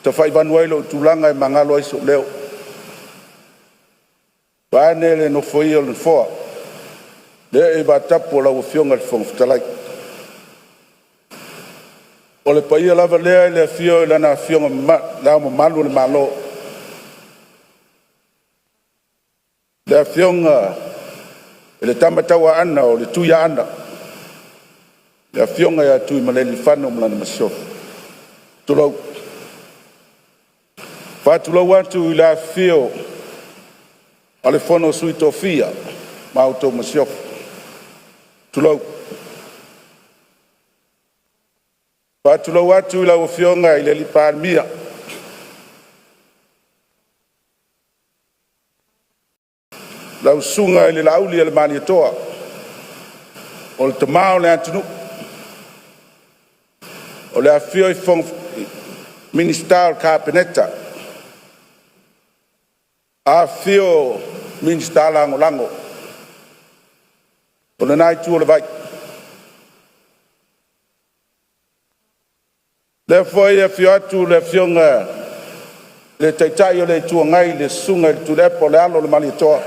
te fai vanua ilo tulanga e mangalo ai so leo. Pane le no foi o le foa. Le e batapo la ufionga le fonfutalai. O le paia lava lea le afio le na afionga la malu le malo. Le afionga le tamatawa ana o le tuia ana. Le afionga ya tui maleli fano mlana masiof. Tulau. Fatulau watu ila afio ale fono sui tofia ma auto masiof. Tulau. Fatulau watu ila afionga ila li palmia. Lau sunga ila lauli ila mali toa. O le tamao le antunu. O le afio i fong minister kabineta. Afio minister lango lango. O le nai tu le vai. Le foi afio atu le fionga le taitai o le tu ngai le sunga le tu le po le alo le mali toa.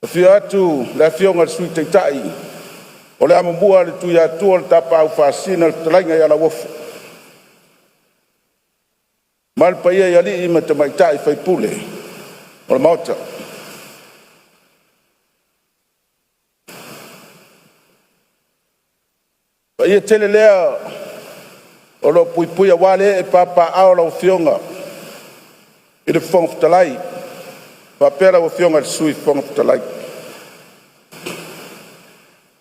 Afio atu le fionga sui taitai. O le amambua le tu ya tu o le tapa au fasina le talainga ya la wofu. Mal paia ya li ima te maitai faipule. O le mauta. Paia tele lea o lo puipuia wale e papa au la fionga. I le fonfutalai. Papela o fionga le sui fonfutalai.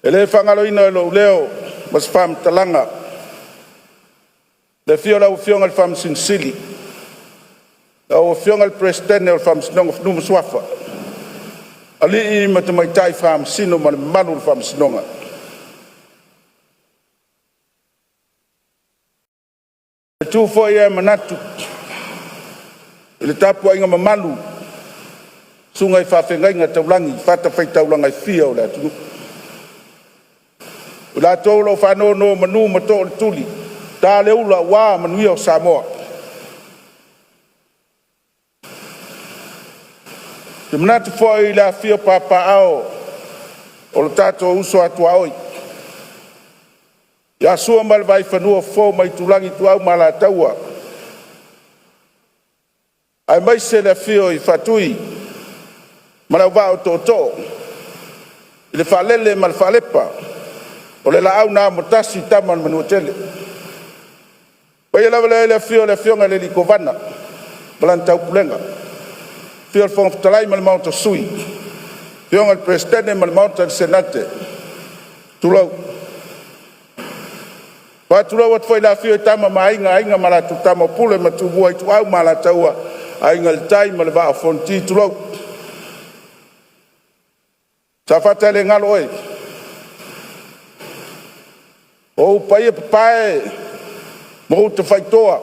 Ele fangalo ina lo leo mas fam talanga. Le fiola o fionga le fam sinsili. O fionga le presidente o fam sinonga fnuma swafa. Ali i matamaitai fam sino ma le manu fam sinonga. Le tu fo ia manatu. Le tapu inga mamalu. Sunga i fafengainga taulangi. Fata fai taulanga i fia o le atunu. La tolo fano no manu mato tuli ta le ula wa manu o Samoa te manatu foi la fio papa ao o le tato uso atu aoi ya sua mal vai fanu fo mai tulangi tu au mala taua ai mai se la fio i fatui mala va o toto le falele mal falepa o le la au na motasi taman manuatele. Paya lava le fionga le likovana. Balantau pulenga. Fio fong talai mal mauta sui. Fionga el presidente mal mauta senate. Tulau. Pa tulau wat foi la fio tama mainga mala tu tama pule matu buai tu au mala taua. Ainga el tai mal va fonti tulau. Safata le ngalo oi. O paia papai mo te faitoa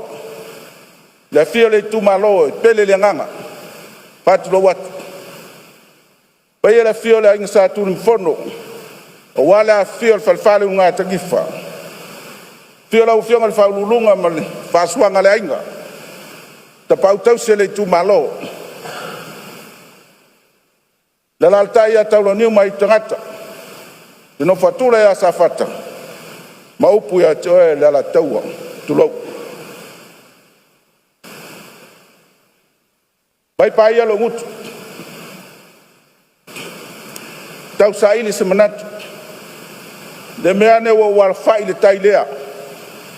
le fia le tu malo pele le nganga patu lo wat paia le fia le inga tu mfono o wala fia le falfale unga tagifa fia la fia le falulunga mal fasuanga le inga ta pautau se le tu malo la altai ya taulo ni mai tangata no fatura ya Safata maupu ya toe le ala taua tulau. Pai pai alo ngutu. Tau saili se manatu. Le meane wa warfai le tailea.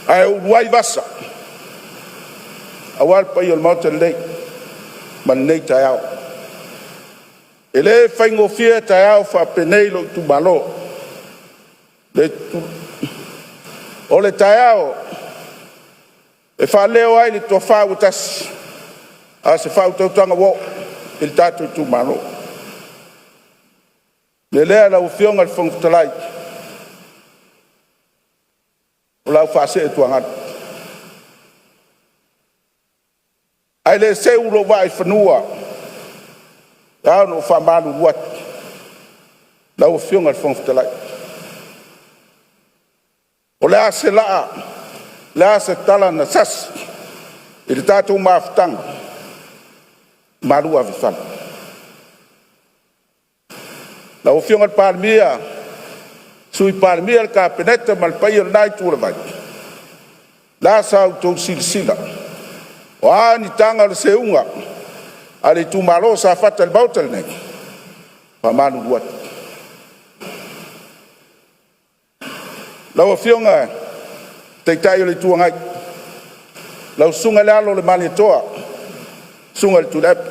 Ai uruai vasa. Awal pai al mauta lei. Man nei taiao. Ele faingo fia taiao fa peneilo tu malo. Le tu o le taiao e fa leo ai le to fa utas a se fa utanga wo il tatu tu malo le le la ufionga al fong talai o la fa se tu angat ai le se ulo vai fanua ya no fa malu wat la ufionga al fong talai o le asela la se tala na sas i le tātou mafutanga malua vifala. La ofionga le palemia sui palemia le kapeneta ma le paia lenai tulavai la sa outou silasila o ani tanga le seunga a le tumalo Safata le bauta lenei famalulu atu. La ofionga teitai o le tuangai lau sunga le alo le mani toa sunga le tulepi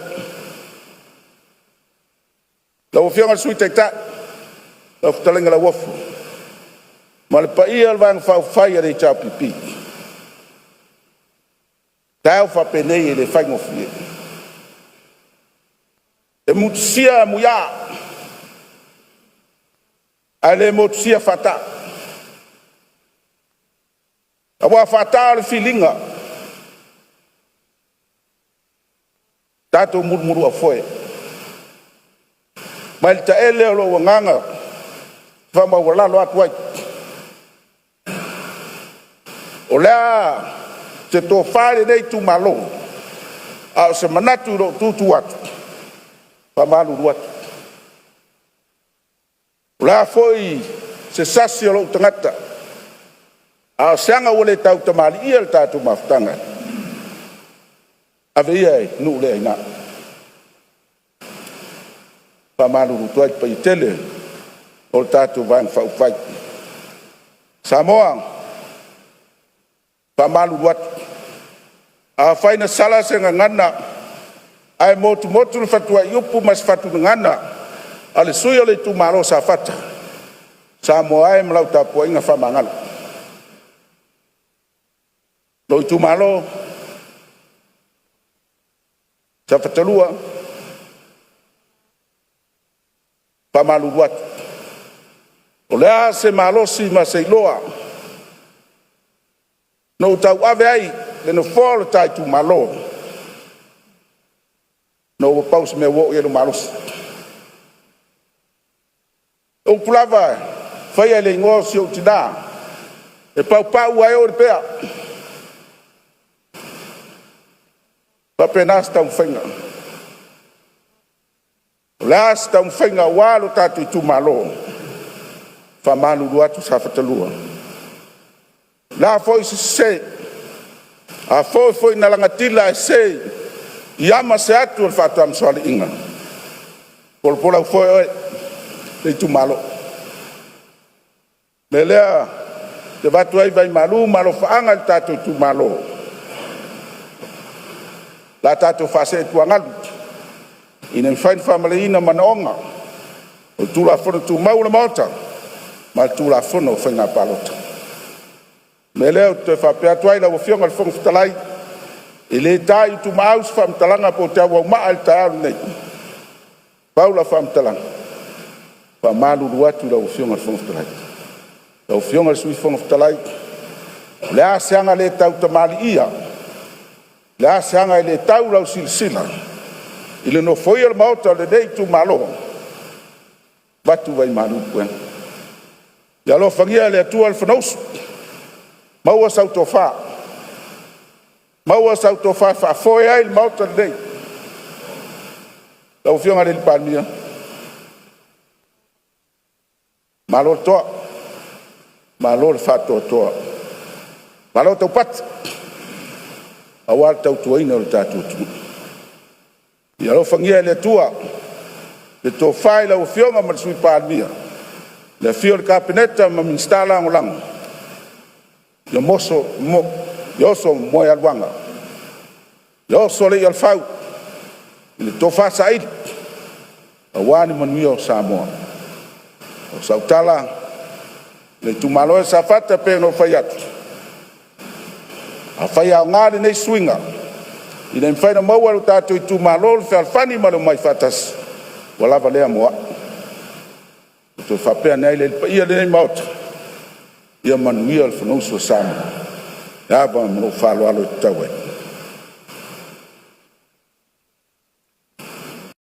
lau ofionga le sui teitai lau futalenga la wafu ma le paia le vanga faufai a le tau pipi tau fapenei e le faingofie e mutusia muia a le mutusia fata awa fata le filinga tato murmuru a foe ma le taele o lo wanganga fama wala lo atuai o lea se to fare nei tu malo a se manatu lo tutu atu fama lulu atu o lea foi se sasi o lo tangata a seanga wale tau tamali ia le tatu mafutanga ave ia e nu le aina pamalulu tuai pai tele o le tatu vang faufai Samoa pamalulu atu a faina sala se ngana ai motu motu le fatua iupu mas fatu ngana ale sui o le tumalo Safata Samoa ai mlau tapu inga famangalo lo tu malo Safata lua pamalu wat o lea se malo si ma se loa no tau ave ai le no folo tai tu malo no paus me wo ye no malo o pulava fai le ngo si o tida e pau pau ai o pea apenas tau whainga. Las tau whainga walo tatu tu malo. Whamanu luatu Safata lua. La foi se a foi na langatila e se iama se atu al fatu am soali inga. Pola foi le tu malo. Melea te vatu ai vai malo whaanga tatu tu malo. La tato fase tuangalu ina fain family ina manonga o tula fono tu maula mota ma tula fono faina palota meleo te fa pe atwai la ofionga le fonga fitalai ile tai tu maus fam talanga po te wa ma alta nei paula fam talanga fa malu ruatu la ofionga le fonga fitalai la ofionga sui fonga fitalai le asianga le tau tamali ia la sanga ile tau lau silsila ile no foi el mauta le dei tu malo batu vai malu pen ya lo fangia le tu al fnos maua sautofa fa foi el mauta le dei la ofionga le palmia malo to malo fato to malo to pat awal tau tuaina o le tātou tu. Ia lo fangia le tua, le tō whai lau whionga ma sui pālmia, le whio le kapeneta ma minstala ngolango, ia oso moe alwanga, ia oso le alfau, le tō whasa ili, a wāni manui o Samoa. O sautala, le tumaloe Safata pe no whai atu. A whai au ngāre nei swinga. I nei whaina maua lo tātou I tū mālol whai alwhani malo mai whatas. Walawa lea moa. O tō whapea nei le ia le nei mauta. Ia manuia al whanausu o Samoa. Ia ba mano whalo alo I tau e.